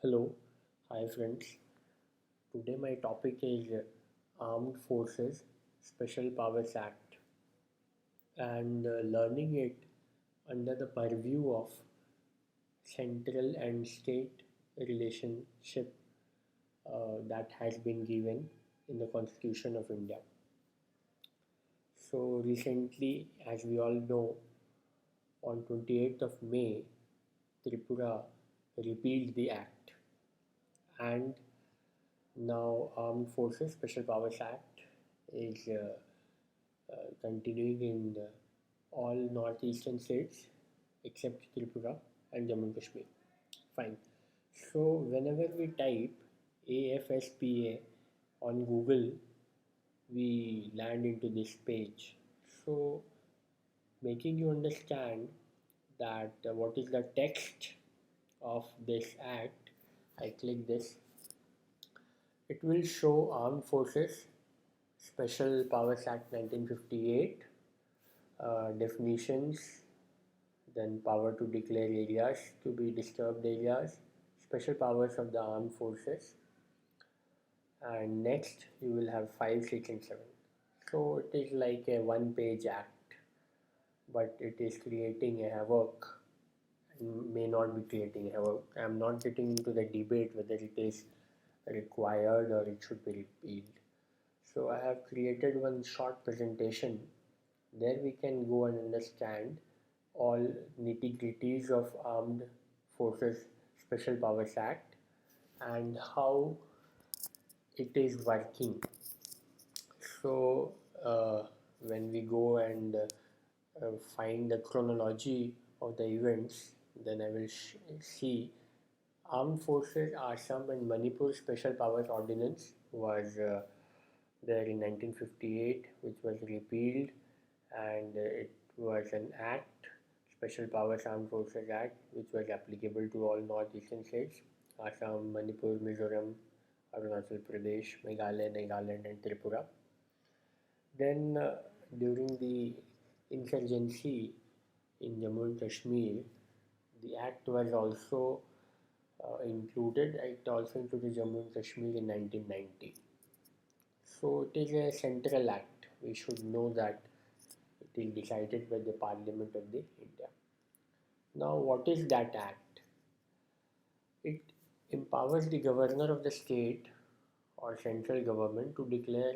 Hello, hi friends. Today my topic is Armed Forces Special Powers Act and learning it under the purview of central and state relationship that has been given in the Constitution of India. So recently, as we all know, on 28th of May, Tripura repealed the act and now Armed Forces Special Powers Act is continuing in all northeastern states except Tripura and Jammu and Kashmir. Fine. So whenever we type AFSPA on Google, we land into this page. So making you understand that what is the text of this act, I click this. It will show Armed Forces Special Powers Act 1958, definitions, then power to declare areas to be disturbed areas, special powers of the armed forces, and next you will have 5, 6, and 7. So it is like a one-page act, but it is creating a havoc and may not be creating havoc. I am not getting into the debate whether it is required or it should be repealed. So I have created one short presentation. There we can go and understand all nitty-gritties of Armed Forces Special Powers Act and how it is working. So when we go and find the chronology of the events, then I will see Armed Forces Assam and Manipur Special Powers Ordinance was there in 1958, which was repealed, and it was an act, Special Powers Armed Forces Act, which was applicable to all northeastern states, Assam, Manipur, Mizoram, Arunachal Pradesh, Meghalaya, Nagaland, and Tripura. Then, during the insurgency in Jammu and Kashmir, the act was also included. It also included Jammu and Kashmir in 1990. So it is a central act. We should know that it is decided by the Parliament of the India. Now, what is that act? It empowers the governor of the state or central government to declare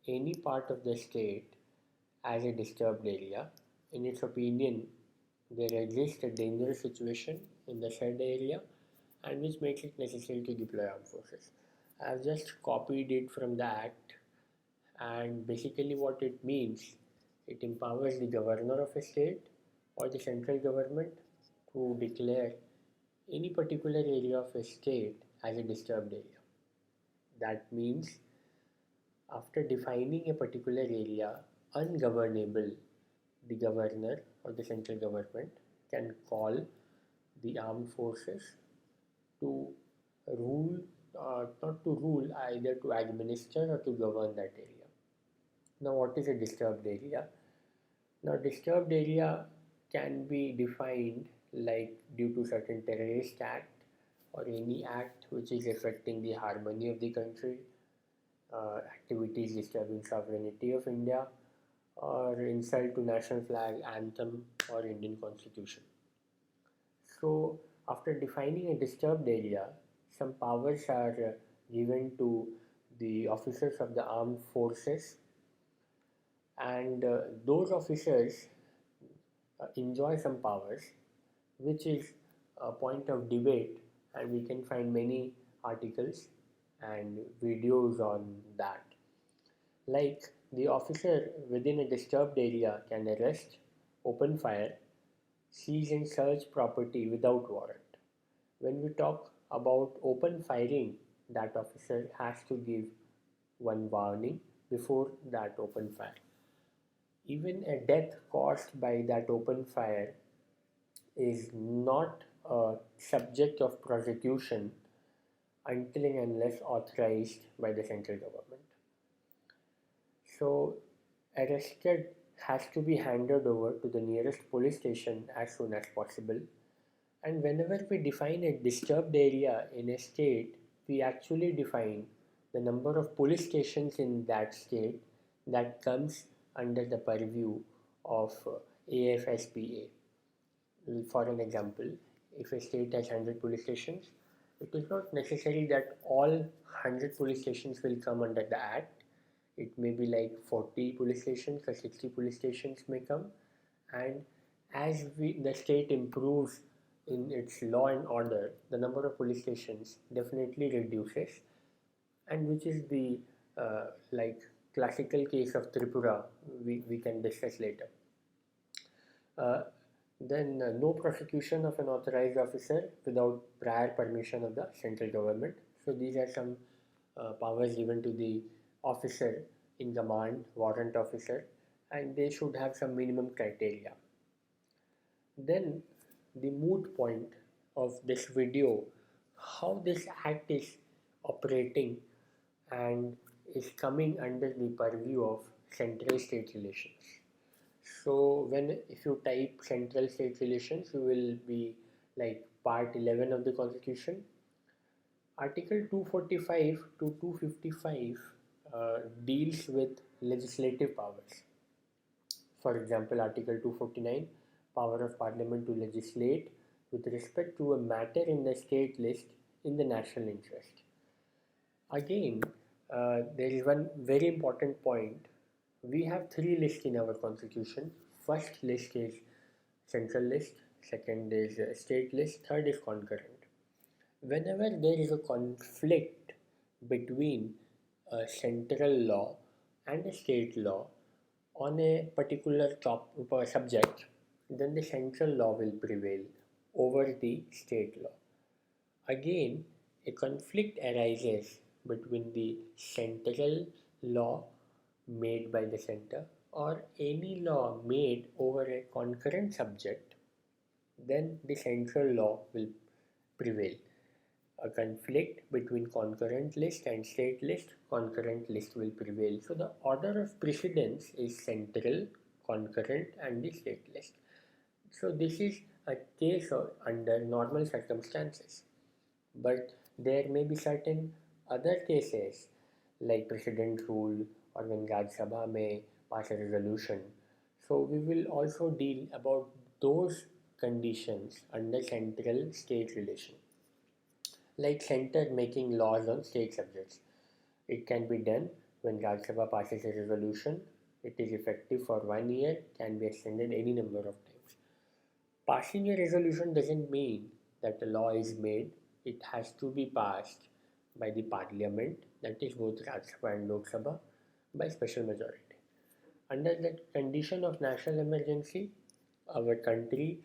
any part of the state as a disturbed area. In its opinion, there exists a dangerous situation in the said area and which makes it necessary to deploy armed forces. I have just copied it from the act, and basically what it means, it empowers the governor of a state or the central government to declare any particular area of a state as a disturbed area. That means after defining a particular area ungovernable, the governor or the central government can call the armed forces to rule, not to rule, either to administer or to govern that area. Now, what is a disturbed area? Now, disturbed area can be defined like due to certain terrorist act or any act which is affecting the harmony of the country, activities disturbing sovereignty of India, or insult to national flag, anthem, or Indian constitution. So, after defining a disturbed area, some powers are given to the officers of the armed forces, and those officers enjoy some powers, which is a point of debate, and we can find many articles and videos on that. Like the officer within a disturbed area can arrest, open fire, seize and search property without warrant. When we talk about open firing, that officer has to give one warning before that open fire. Even a death caused by that open fire is not a subject of prosecution until and unless authorized by the central government. So, arrested has to be handed over to the nearest police station as soon as possible. And whenever we define a disturbed area in a state, we actually define the number of police stations in that state that comes under the purview of AFSPA. For an example, if a state has 100 police stations, it is not necessary that all 100 police stations will come under the act. It may be like 40 police stations or 60 police stations may come, and as the state improves in its law and order, the number of police stations definitely reduces, and which is the like classical case of Tripura we can discuss later. Uh, then no prosecution of an authorized officer without prior permission of the central government. So these are some powers given to the officer in command, warrant officer, and they should have some minimum criteria. Then the moot point of this video, how this act is operating and is coming under the purview of central state relations. So when if you type central state relations, you will be like part 11 of the constitution. Article 245 to 255 deals with legislative powers. For example, Article 249, power of Parliament to legislate with respect to a matter in the state list in the national interest. Again, there is one very important point. We have three lists in our constitution. First list is central list, second is state list, third is concurrent. Whenever there is a conflict between a central law and a state law on a particular subject, then the central law will prevail over the state law. Again, a conflict arises between the central law made by the center or any law made over a concurrent subject, then the central law will prevail. A conflict between concurrent list and state list, concurrent list will prevail. So the order of precedence is central, concurrent, and the state list. So this is a case under normal circumstances. But there may be certain other cases like precedent rule or when Rajya Sabha may pass a resolution. So we will also deal about those conditions under central state relation. Like center making laws on state subjects. It can be done when Rajya Sabha passes a resolution. It is effective for 1 year, can be extended any number of times. Passing a resolution doesn't mean that a law is made. It has to be passed by the parliament, that is both Rajya Sabha and Lok Sabha, by special majority. Under the condition of national emergency, our country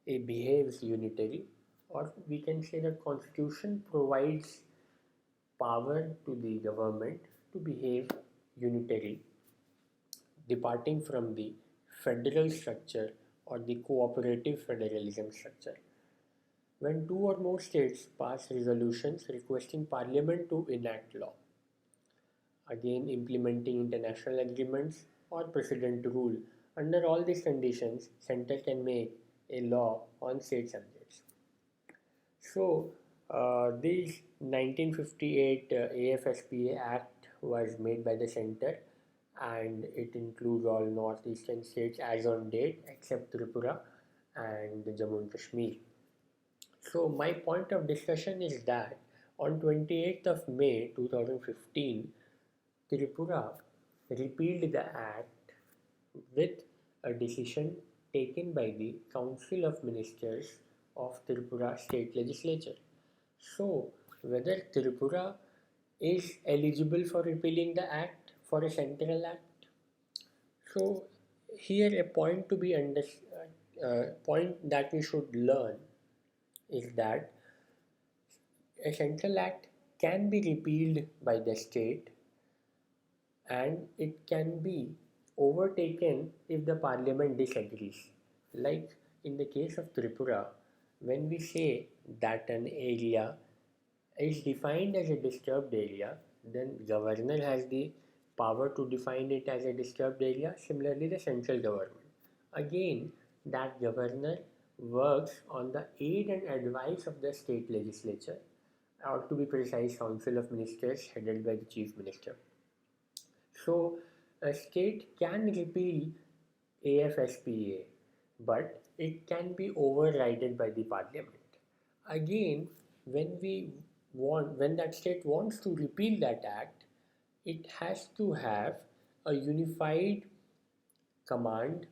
behaves unitary, or we can say the constitution provides power to the government to behave unitary, departing from the federal structure or the cooperative federalism structure. When two or more states pass resolutions requesting parliament to enact law, again implementing international agreements or precedent rule, under all these conditions, center can make a law on state subjects. So, this 1958 AFSPA Act was made by the center, and it includes all northeastern states as on date except Tripura and Jammu and Kashmir. So my point of discussion is that on 28th of May 2015, Tripura repealed the act with a decision taken by the Council of Ministers of Tripura State Legislature. So whether Tripura is eligible for repealing the act for a central act. So here a point to be point that we should learn is that a central act can be repealed by the state and it can be overtaken if the parliament disagrees. Like in the case of Tripura, when we say that an area is defined as a disturbed area, then governor has the power to define it as a disturbed area. Similarly, the central government. Again, that governor works on the aid and advice of the state legislature, or to be precise, Council of Ministers headed by the Chief Minister. So, a state can repeal AFSPA, but it can be overridden by the parliament. Again, when that state wants to repeal that act, it has to have a unified command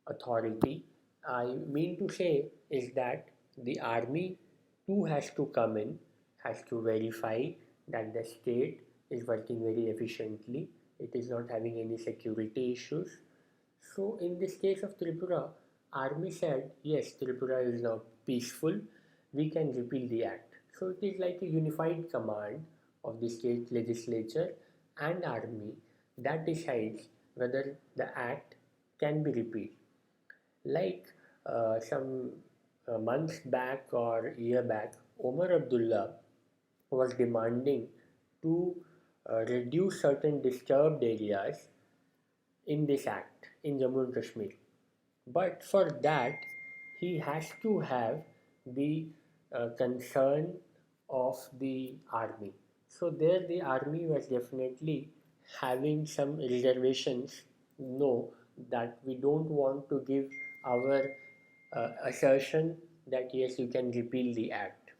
authority. I mean to say is that the army too has to come in, has to verify that the state is working very efficiently, it is not having any security issues. So in this case of Tripura, army said, yes, Tripura is now peaceful, we can repeal the act. So it is like a unified command of the state legislature and army that decides whether the act can be repealed. Like some months back or year back, Omar Abdullah was demanding to reduce certain disturbed areas in this act in Jammu and Kashmir. But for that, he has to have the concern of the army. So there, the army was definitely having some reservations. No, that we don't want to give our assertion that yes, you can repeal the act.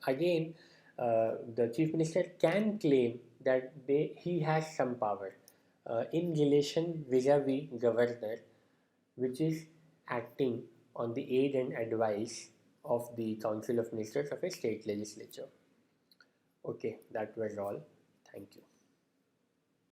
Again, the chief minister can claim that he has some power in relation vis-a-vis governor, which is acting on the aid and advice of the Council of Ministers of a state legislature. Okay, that was all. Thank you.